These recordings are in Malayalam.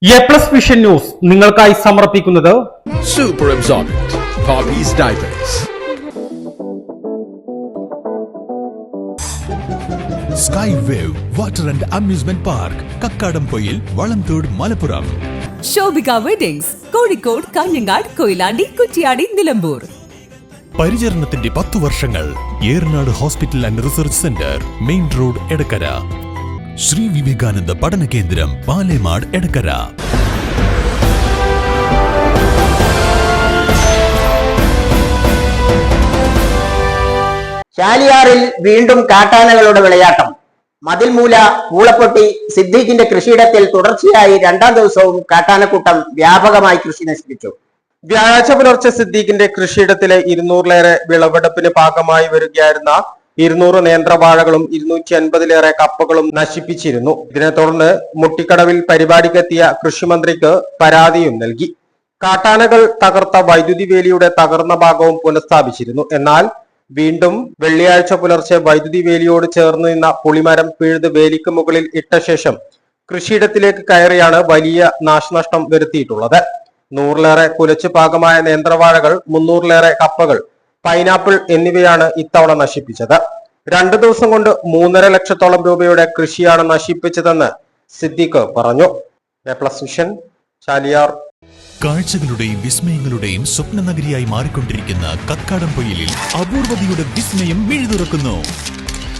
എ+ വിഷൻ ന്യൂസ് നിങ്ങൾക്കായി സമർപ്പിക്കുന്നത് Super Absorbent Poppy's Diapers. Sky Wave Water and Amusement Park, Kakkadampoyil, Valamthode, Malappuram. Shobhika weddings, Kozhikode, Kanhangad, Koyilandy, Kuttiadi, Nilambur. പരിചരണത്തിന്റെ 10 വർഷങ്ങൾ. Eranad hospital and research centre, main road, Edakkara. Shri Vivekananda പഠന കേന്ദ്രം, പാലേമാട്, എടക്കര. ചാലിയാറിൽ വീണ്ടും കാട്ടാനകളുടെ വിളയാട്ടം. മതിൽമൂല, പൂളപ്പൊട്ടി, സിദ്ദീഖിന്റെ കൃഷിയിടത്തിൽ തുടർച്ചയായി രണ്ടാം ദിവസവും കാട്ടാനക്കൂട്ടം വ്യാപകമായി കൃഷി നശിപ്പിച്ചു. വ്യാഴാഴ്ച പുലർച്ചെ സിദ്ദീഖിന്റെ കൃഷിയിടത്തിലെ 200-ലേറെ വിളവെടുപ്പിന് ഭാഗമായി വരികയായിരുന്ന 200 നേന്ത്രവാഴകളും 250-ലേറെ കപ്പകളും നശിപ്പിച്ചിരുന്നു. ഇതിനെ തുടർന്ന് മുട്ടിക്കടവിൽ പരിപാടിക്കെത്തിയ കൃഷിമന്ത്രിക്ക് പരാതിയും നൽകി. കാട്ടാനകൾ തകർത്ത വൈദ്യുതി വേലിയുടെ തകർന്ന ഭാഗവും പുനഃസ്ഥാപിച്ചിരുന്നു. എന്നാൽ വീണ്ടും വെള്ളിയാഴ്ച പുലർച്ചെ വൈദ്യുതി വേലിയോട് ചേർന്ന് നിന്ന പുളിമരം പിഴുത് വേലിക്ക് മുകളിൽ ഇട്ട ശേഷം കൃഷിയിടത്തിലേക്ക് കയറിയാണ് വലിയ നാശനഷ്ടം വരുത്തിയിട്ടുള്ളത്. 100-ലേറെ കുലച്ചു പാകമായ നേന്ത്രവാഴകൾ, 300-ലേറെ കപ്പകൾ, പൈനാപ്പിൾ എന്നിവയാണ് ഇത്തവണ നശിപ്പിച്ചത്. 2 ദിവസം കൊണ്ട് 3.5 ലക്ഷത്തോളം രൂപയുടെ കൃഷിയാണ് നശിപ്പിച്ചതെന്ന് സിദ്ദീഖ് പറഞ്ഞു. എ+ വിഷൻ, ചാലിയാർ. കാഴ്ചകളുടെയും വിസ്മയങ്ങളുടെയും സ്വപ്ന നഗരിയായി മാറിക്കൊണ്ടിരിക്കുന്ന കക്കാടംപൊയിലിൽ അപൂർവതയുടെ വിസ്മയം മിഴിതുറക്കുന്നു.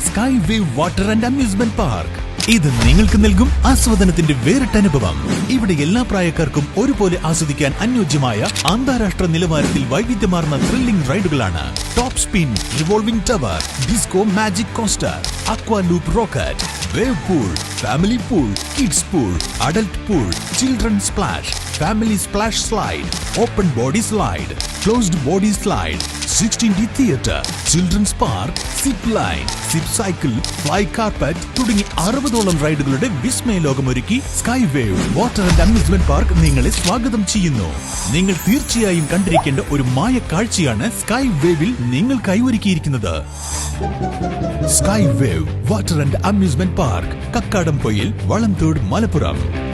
Sky wave water and amusement park. ഇത് നിങ്ങൾക്ക് നൽകും ആസ്വാദനത്തിന്റെ വേറിട്ട അനുഭവം. ഇവിടെ എല്ലാ പ്രായക്കാർക്കും ഒരുപോലെ ആസ്വദിക്കാൻ അനുയോജ്യമായ അന്താരാഷ്ട്ര നിലവാരത്തിൽ വൈവിധ്യമാർന്ന ത്രില്ലിംഗ് റൈഡുകളാണ്. Top spin, revolving tower, disco magic coaster, aqua loop rocket, wave pool, family pool, kids pool, adult pool, children splash, family splash slide, open body slide, closed body slide, 16D theatre, children's park, zip line, zip cycle, fly carpet തുടങ്ങി 60ഓളം റൈഡുകളുടെ വിസ്മയ ലോകമൊരുക്കി sky wave water and amusement park നിങ്ങളെ സ്വാഗതം ചെയ്യുന്നു. നിങ്ങൾ തീർച്ചയായും കണ്ടിരിക്കേണ്ട ഒരു മായ കാഴ്ചയാണ് സ്കൈ വേവിൽ നിങ്ങൾക്കായി ഒരുക്കിയിരിക്കുന്നത്. Sky wave water and amusement park, Kakkadampoyil, Valamthode, Malappuram.